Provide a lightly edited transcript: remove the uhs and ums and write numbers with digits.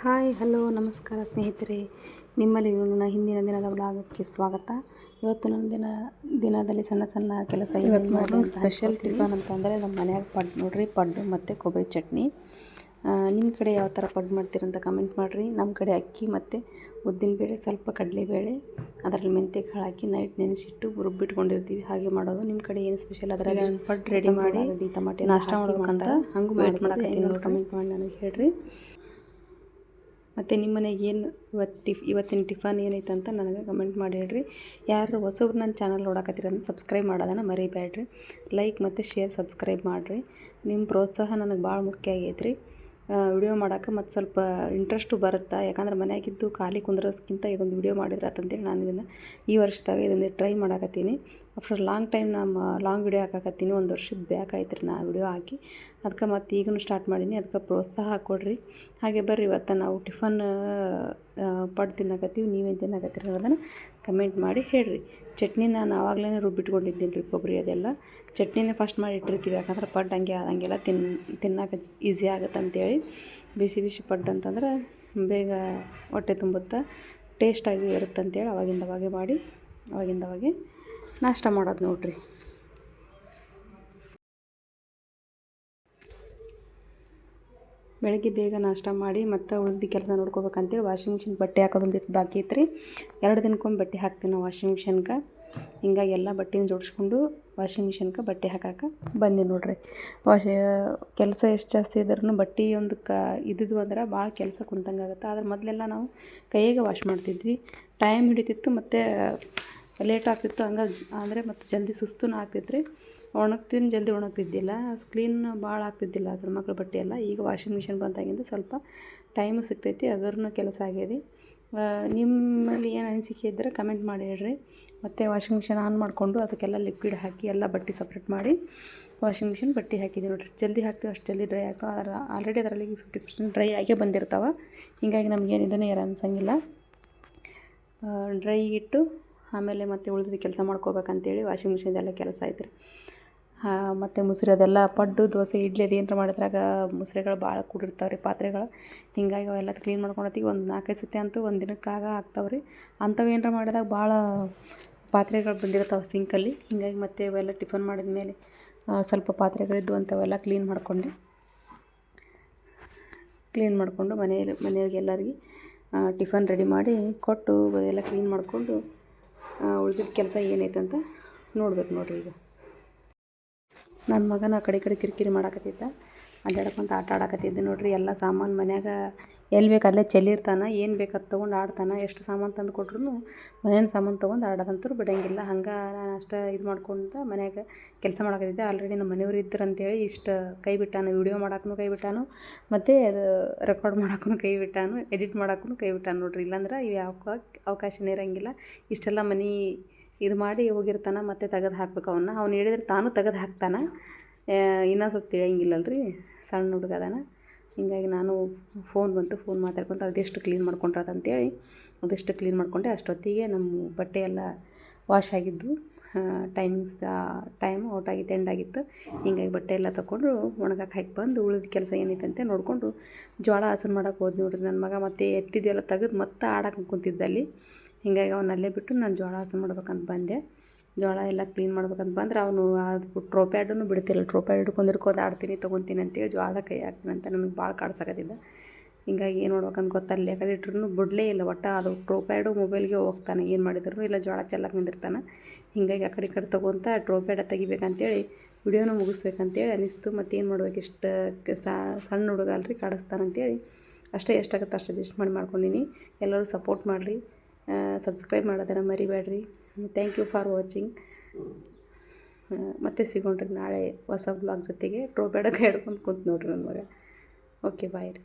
Hi hello ನಮಸ್ಕಾರ ಸ್ನೇಹಿತರೆ, ನಿಮ್ಮಲ್ಲಿಗೂ ನನ್ನ ಹಿಂದಿನ ದಿನದ ವ್ಲಾಗಕ್ಕೆ ಸ್ವಾಗತ. ಇವತ್ತು ನನ್ನ ದಿನದಲ್ಲಿ ಸಣ್ಣ ಸಣ್ಣ ಕೆಲಸ ಇವತ್ತು ಮಾರ್ನಿಂಗ್ ಸ್ಪೆಷಲ್ ಟಿಫನ್ ಅಂತಂದರೆ ನಮ್ಮ ಮನ್ಯಾಗ ಪಡ್ಡು ನೋಡ್ರಿ, ಪಡ್ಡು ಮತ್ತು ಕೊಬ್ಬರಿ ಚಟ್ನಿ. ನಿಮ್ಮ ಕಡೆ ಯಾವ ಥರ ಪಡ್ಡು ಮಾಡ್ತೀರಂತ ಕಮೆಂಟ್ ಮಾಡಿರಿ. ನಮ್ಮ ಕಡೆ ಅಕ್ಕಿ ಮತ್ತು ಉದ್ದಿನಬೇಳೆ, ಸ್ವಲ್ಪ ಕಡಲೆಬೇಳೆ, ಅದರಲ್ಲಿ ಮೆಂತ್ಯ ಕಾಳು ಹಾಕಿ ನೈಟ್ ನೆನೆಸಿಟ್ಟು ರುಬ್ಬಿಟ್ಕೊಂಡಿರ್ತೀವಿ. ಹಾಗೆ ಮಾಡೋದು. ನಿಮ್ಮ ಕಡೆ ಏನು ಸ್ಪೆಷಲ್ ಅದರಲ್ಲಿ ಪಡ್ಡು ರೆಡಿ ಮಾಡಿ ಟಮಾಟೆ ನಾಷ್ಟ ಮಾಡ್ಬೇಕಂತ ಹಂಗೆ ವೇಟ್ ಮಾಡಕತ್ತೀನಿ. ಕಮೆಂಟ್ ಮಾಡಿ ನನಗೆ ಹೇಳ್ರಿ. ಮತ್ತು ನಿಮ್ಮ ಮನೆಗೆ ಏನು ಇವತ್ತಿನ ಟಿಫನ್ ಏನೈತೆ ಅಂತ ನನಗೆ ಕಮೆಂಟ್ ಮಾಡಿ ಹೇಳ್ರಿ. ಯಾರು ಹೊಸಬ್ರು ನನ್ನ ಚಾನಲ್ ನೋಡಕತ್ತೀರ ಅಂತ ಸಬ್ಸ್ಕ್ರೈಬ್ ಮಾಡೋದನ್ನು ಮರಿಬೇಡ್ರಿ. ಲೈಕ್ ಮತ್ತು ಶೇರ್ ಸಬ್ಸ್ಕ್ರೈಬ್ ಮಾಡಿರಿ. ನಿಮ್ಮ ಪ್ರೋತ್ಸಾಹ ನನಗೆ ಭಾಳ ಮುಖ್ಯ ಆಗೈತೆ ರೀ. ವಿಡಿಯೋ ಮಾಡೋಕೆ ಮತ್ತು ಸ್ವಲ್ಪ ಇಂಟ್ರೆಸ್ಟು ಬರುತ್ತೆ. ಯಾಕಂದ್ರೆ ಮನೆಯಾಗಿದ್ದು ಖಾಲಿ ಕುಂದ್ರೋದಕ್ಕಿಂತ ಇದೊಂದು ವಿಡಿಯೋ ಮಾಡಿದ್ರೆ ಅಂತಂತೇಳಿ ನಾನು ಇದನ್ನು ಈ ವರ್ಷದಾಗ ಇದೊಂದು ಟ್ರೈ ಮಾಡಕತ್ತೀನಿ. ಆಫ್ಟರ್ ಲಾಂಗ್ ಟೈಮ್ ನಾನು ಲಾಂಗ್ ವಿಡಿಯೋ ಹಾಕಕತ್ತೀನಿ. 1 ವರ್ಷದ ಬ್ಯಾಕ್ ಆಯ್ತು ರೀ ನಾ ವಿಡಿಯೋ ಹಾಕಿ. ಅದಕ್ಕೆ ಮತ್ತು ಈಗಲೂ ಸ್ಟಾರ್ಟ್ ಮಾಡೀನಿ. ಅದಕ್ಕೆ ಪ್ರೋತ್ಸಾಹ ಕೊಡಿರಿ. ಹಾಗೆ ಬರ್ರಿ, ಇವತ್ತು ನಾವು ಟಿಫನ್ ಪಡ್ಡು ತಿನ್ನಕತ್ತೀವಿ. ನೀವೇನು ತಿನ್ನಕತ್ತೀರಿ ಅನ್ನೋದನ್ನು ಕಮೆಂಟ್ ಮಾಡಿ ಹೇಳ್ರಿ. ಚಟ್ನಿ ನಾನು ಆವಾಗಲೇ ರುಬ್ಬಿಟ್ಕೊಂಡಿದ್ದೀನಿ ರೀ, ಕೊಬ್ಬರಿ ಅದೆಲ್ಲ. ಚಟ್ನಿನೇ ಫಸ್ಟ್ ಮಾಡಿ ಇಟ್ಟಿರ್ತೀವಿ, ಯಾಕಂದ್ರೆ ಪಡ್ಡು ಹಂಗೆಲ್ಲ ತಿನ್ನೋಕೆ ಈಸಿ ಆಗುತ್ತೆ ಅಂತೇಳಿ. ಬಿಸಿ ಬಿಸಿ ಪಡ್ಡು ಅಂತಂದ್ರೆ ಬೇಗ ಹೊಟ್ಟೆ ತುಂಬುತ್ತೆ, ಟೇಸ್ಟಾಗಿ ಇರುತ್ತೆ ಅಂತೇಳಿ ಅವಾಗಿಂದವಾಗೆ ನಾಷ್ಟ ಮಾಡೋದು ನೋಡ್ರಿ. ಬೆಳಗ್ಗೆ ಬೇಗ ನಾಷ್ಟ ಮಾಡಿ ಮತ್ತು ಉಳಿದ ಕೆಲಸ ನೋಡ್ಕೋಬೇಕಂತೇಳಿ ವಾಷಿಂಗ್ ಮಿಷಿನ್ ಬಟ್ಟೆ ಹಾಕೋದೊಂದು ಬಾಕಿ ಐತ್ರಿ. 2 ದಿನಕ್ಕೊಮ್ಮೆ ಬಟ್ಟೆ ಹಾಕ್ತೀನಿ ನಾವು ವಾಷಿಂಗ್ ಮಿಷನ್ಗೆ. ಹಿಂಗಾಗಿ ಎಲ್ಲ ಬಟ್ಟೆನ ಜೋಡಿಸ್ಕೊಂಡು ವಾಷಿಂಗ್ ಮಿಷನ್ಗೆ ಬಟ್ಟೆ ಹಾಕಕ್ಕೆ ಬಂದೆ ನೋಡ್ರಿ. ಕೆಲಸ ಎಷ್ಟು ಜಾಸ್ತಿ ಇದ್ರೂ ಬಟ್ಟೆ ಒಂದು ಇದ್ದಿದ್ದು ಅಂದ್ರೆ ಭಾಳ ಕೆಲಸ ಕುಂತಂಗಾಗುತ್ತೆ. ಆದ್ರೆ ಮೊದಲೆಲ್ಲ ನಾವು ಕೈಯಾಗೆ ವಾಶ್ ಮಾಡ್ತಿದ್ವಿ. ಟೈಮ್ ಹಿಡಿತಿತ್ತು ಮತ್ತು ಲೇಟ್ ಆಗ್ತಿತ್ತು. ಅಂದರೆ ಮತ್ತು ಜಲ್ದಿ ಸುಸ್ತೂ ಆಗ್ತಿತ್ತು ರೀ. ಜಲ್ದಿ ಒಣಗ್ತಿದ್ದಿಲ್ಲ, ಕ್ಲೀನ್ ಭಾಳ ಆಗ್ತಿದ್ದಿಲ್ಲ ಗಂಡ್ಮಕ್ಳ ಬಟ್ಟೆ ಎಲ್ಲ. ಈಗ ವಾಷಿಂಗ್ ಮಿಷಿನ್ ಬಂದಾಗಿಂದ ಸ್ವಲ್ಪ ಟೈಮು ಸಿಗ್ತೈತಿ, ಅದರನ್ನು ಕೆಲಸ ಆಗ್ಯದೆ. ನಿಮ್ಮಲ್ಲಿ ಏನು ಅನಿಸಿಕೆ ಇದ್ದರೆ ಕಮೆಂಟ್ ಮಾಡಿ ಹೇಳ್ರಿ. ಮತ್ತು ವಾಷಿಂಗ್ ಮಿಷಿನ್ ಆನ್ ಮಾಡಿಕೊಂಡು ಅದಕ್ಕೆಲ್ಲ ಲಿಕ್ವಿಡ್ ಹಾಕಿ ಎಲ್ಲ ಬಟ್ಟೆ ಸಪ್ರೇಟ್ ಮಾಡಿ ವಾಷಿಂಗ್ ಮಿಷಿನ್ ಬಟ್ಟೆ ಹಾಕಿದ್ದೀವಿ ನೋಡಿರಿ. ಜಲ್ದಿ ಹಾಕ್ತೀವಿ ಅಷ್ಟು ಜಲ್ದಿ ಡ್ರೈ ಆಗ್ತಾವೆ. ಆಲ್ರೆಡಿ ಅದರಲ್ಲಿ 50% ಡ್ರೈ ಆಗೇ ಬಂದಿರ್ತಾವೆ. ಹೀಗಾಗಿ ನಮಗೇನು ಇದನ್ನೇ ಯಾರು ಅನ್ಸಂಗಿಲ್ಲ. ಡ್ರೈ ಇಟ್ಟು ಆಮೇಲೆ ಮತ್ತೆ ಉಳಿದ ಕೆಲಸ ಮಾಡ್ಕೋಬೇಕಂತೇಳಿ ವಾಷಿಂಗ್ ಮಿಷಿನ್ದೆಲ್ಲ ಕೆಲಸ ಐತ್ರಿ. ಮತ್ತು ಮುಸ್ರೆ ಅದೆಲ್ಲ ಪಡ್ಡು, ದೋಸೆ, ಇಡ್ಲಿ ಅದೇನರ ಮಾಡಿದ್ರಾಗ ಮುಸ್ರೆಗಳು ಭಾಳ ಕೂಡಿರ್ತಾವೆ ರೀ, ಪಾತ್ರೆಗಳು. ಹೀಗಾಗಿ ಅವೆಲ್ಲ ಕ್ಲೀನ್ ಮಾಡ್ಕೊಳತ್ತೀವಿ. ಒಂದು 4-5 ಸತಿ ಅಂತೂ ಒಂದು ದಿನಕ್ಕಾಗ ಆಗ್ತಾವೆ ರೀ. ಅಂಥವು ಏನರ ಮಾಡಿದಾಗ ಭಾಳ ಪಾತ್ರೆಗಳು ಬಂದಿರ್ತಾವೆ ಸಿಂಕಲ್ಲಿ. ಹೀಗಾಗಿ ಮತ್ತೆ ಇವೆಲ್ಲ ಟಿಫನ್ ಮಾಡಿದ ಮೇಲೆ ಸ್ವಲ್ಪ ಪಾತ್ರೆಗಳಿದ್ದು ಅಂಥವೆಲ್ಲ ಕ್ಲೀನ್ ಮಾಡಿಕೊಂಡು ಮನೆಯವ್ರಿಗೆ ಎಲ್ಲರಿಗೆ ಟಿಫನ್ ರೆಡಿ ಮಾಡಿ ಕೊಟ್ಟು ಎಲ್ಲ ಕ್ಲೀನ್ ಮಾಡಿಕೊಂಡು ಉಳಿದಿದ್ದ ಕೆಲಸ ಏನೈತೆ ಅಂತ ನೋಡ್ಬೇಕು ನೋಡಿರಿ. ಈಗ ನನ್ನ ಮಗನ ಆ ಕಡೆ ಕಿರಿಕಿರಿ ಮಾಡಾಕತ್ತಿದ್ದ, ಅಡ್ಡಾಡ್ಕೊಂತ ಆಟ ಆಡಕತ್ತಿದ್ದೆ ನೋಡ್ರಿ. ಎಲ್ಲ ಸಾಮಾನು ಮನ್ಯಾಗ ಎಲ್ಲಿ ಬೇಕು ಅಲ್ಲೇ ಚೆಲ್ಲಿರ್ತಾನೆ. ಏನು ಬೇಕದು ತೊಗೊಂಡು ಆಡ್ತಾನೆ. ಎಷ್ಟು ಸಾಮಾನು ತಂದು ಕೊಟ್ರು ಮನೇನ ಸಾಮಾನು ತೊಗೊಂಡು ಆಡೋದಂತೂ ಬಿಡೋಂಗಿಲ್ಲ. ಹಂಗೆ ನಾನು ಅಷ್ಟು ಇದು ಮಾಡ್ಕೊತ ಮನ್ಯಾಗ ಕೆಲಸ ಮಾಡಕತ್ತಿದ್ದೆ. ಆಲ್ರೆಡಿ ನಮ್ಮ ಮನೆಯವ್ರು ಇದ್ರು ಅಂತೇಳಿ ಇಷ್ಟು ಕೈ ಬಿಟ್ಟಾನು. ವೀಡಿಯೋ ಮಾಡೋಕ್ಕೂ ಕೈ ಬಿಟ್ಟಾನು, ಮತ್ತು ಅದು ರೆಕಾರ್ಡ್ ಮಾಡೋಕ್ಕೂ ಕೈ ಬಿಟ್ಟಾನು, ಎಡಿಟ್ ಮಾಡೋಕ್ಕೂ ಕೈ ಬಿಟ್ಟಾನು ನೋಡ್ರಿ. ಇಲ್ಲಾಂದ್ರೆ ಇವು ಅವಕಾಶನೇ ಇರೋಂಗಿಲ್ಲ. ಇಷ್ಟೆಲ್ಲ ಮನೆ ಇದು ಮಾಡಿ ಹೋಗಿರ್ತಾನೆ, ಮತ್ತು ತೆಗೆದು ಹಾಕ್ಬೇಕು ಅವ್ನು ಹೇಳಿದ್ರೆ ತಾನು ತೆಗೆದು ಹಾಕ್ತಾನೆ. ಇನ್ನೂ ಸ್ವಲ್ಪ ತಿಳಿಯಂಗಿಲ್ಲಲ್ರಿ, ಸಣ್ಣ ಹುಡುಗ ಅದಾನ. ಹೀಗಾಗಿ ನಾನು ಫೋನ್ ಮಾತಾಡ್ಕೊತ ಅದೆಷ್ಟು ಕ್ಲೀನ್ ಮಾಡ್ಕೊಂಡ್ರದಂತೇಳಿ ಅದೆಷ್ಟು ಕ್ಲೀನ್ ಮಾಡ್ಕೊಂಡೆ. ಅಷ್ಟೊತ್ತಿಗೆ ನಮ್ಮ ಬಟ್ಟೆ ಎಲ್ಲ ವಾಶ್ ಆಗಿದ್ದು. ಟೈಮು ಔಟಾಗಿತ್ತು, ಎಂಡಾಗಿತ್ತು. ಹೀಗಾಗಿ ಬಟ್ಟೆ ಎಲ್ಲ ತೊಗೊಂಡು ಒಣಗಕ್ಕೆ ಹಾಕಿ ಬಂದು ಉಳಿದ ಕೆಲಸ ಏನೈತಂತೆ ನೋಡಿಕೊಂಡು ಜೋಳ ಹಸನು ಮಾಡೋಕೆ ಹೋದ್ ನೋಡ್ರಿ ನನ್ನ ಮಗ. ಮತ್ತು ಎಟ್ಟಿದೆಲ್ಲ ತೆಗೆದು ಮತ್ತೆ ಆಡಕ್ಕೆ ಕುಂತಿದ್ದಲ್ಲಿ. ಹೀಗಾಗಿ ಅವನಲ್ಲೇ ಬಿಟ್ಟು ನಾನು ಜೋಳ ಹಸನು ಮಾಡ್ಬೇಕಂತ ಬಂದೆ. ಜೋಳ ಎಲ್ಲ ಕ್ಲೀನ್ ಮಾಡ್ಬೇಕಂತ ಬಂದ್ರೆ ಅವನು ಅದು ಟ್ರೋಪ್ಯಾಡನ್ನು ಬಿಡ್ತಿಲ್ಲ. ಟ್ರೋಪ್ಯಾಡ್ ಹಿಡ್ಕೊಂಡು ಆಡ್ತೀನಿ ತೊಗೊತೀನಿ ಅಂತೇಳಿ ಜೋಳದ ಕೈ ಹಾಕ್ತೀನಿ ಅಂತ ನನಗೆ ಭಾಳ ಕಾಡ್ಸಕತ್ತಿದ್ದ. ಹೀಗಾಗಿ ಏನು ಮಾಡ್ಬೇಕಂತ ಗೊತ್ತಲ್ಲ, ಯಾಕಡೆ ಇಟ್ರೂ ಬಿಡಲೇ ಇಲ್ಲ. ಒಟ್ಟು ಅದು ಟ್ರೋಪ್ಯಾಡು ಮೊಬೈಲ್ಗೆ ಹೋಗ್ತಾನೆ. ಏನು ಮಾಡಿದ್ರು ಇಲ್ಲ ಜೋಳ ಚೆಲ್ಲಕ್ಕೆ ನಿಂದಿರ್ತಾನೆ. ಹೀಗಾಗಿ ಆ ಕಡೆ ತೊಗೊತ ಟ್ರೋಪ್ಯಾಡ ತೆಗಿಬೇಕಂತೇಳಿ ವಿಡಿಯೋನ ಮುಗಿಸ್ಬೇಕಂತೇಳಿ ಅನಿಸ್ತು. ಮತ್ತೇನು ಮಾಡ್ಬೇಕು, ಇಷ್ಟು ಸಣ್ಣ ಹುಡುಗ ಅಲ್ರಿ, ಕಾಡಿಸ್ತಾನಂತೇಳಿ ಎಷ್ಟಾಗುತ್ತೆ ಅಷ್ಟು ಅಡ್ಜಸ್ಟ್ ಮಾಡ್ಕೊಂಡೀನಿ. ಎಲ್ಲರೂ ಸಪೋರ್ಟ್ ಮಾಡಿರಿ, ಸಬ್ಸ್ಕ್ರೈಬ್ ಮಾಡೋದನ್ನು ಮರಿಬೇಡ್ರಿ. Thank you for watching. ಮತ್ತೆ ಸಿಗೋಣ್ರಿ ನಾಳೆ ಹೊಸ ಬ್ಲಾಗ್ ಜೊತೆಗೆ. ಟ್ರೋಪ್ಯಾಡ ಕೈ ಹಿಡ್ಕೊಂಡು ಕುಂತು ನೋಡ್ರಿ ನನ್ನ ಮಗ. ಓಕೆ, ಬಾಯ್ ರೀ.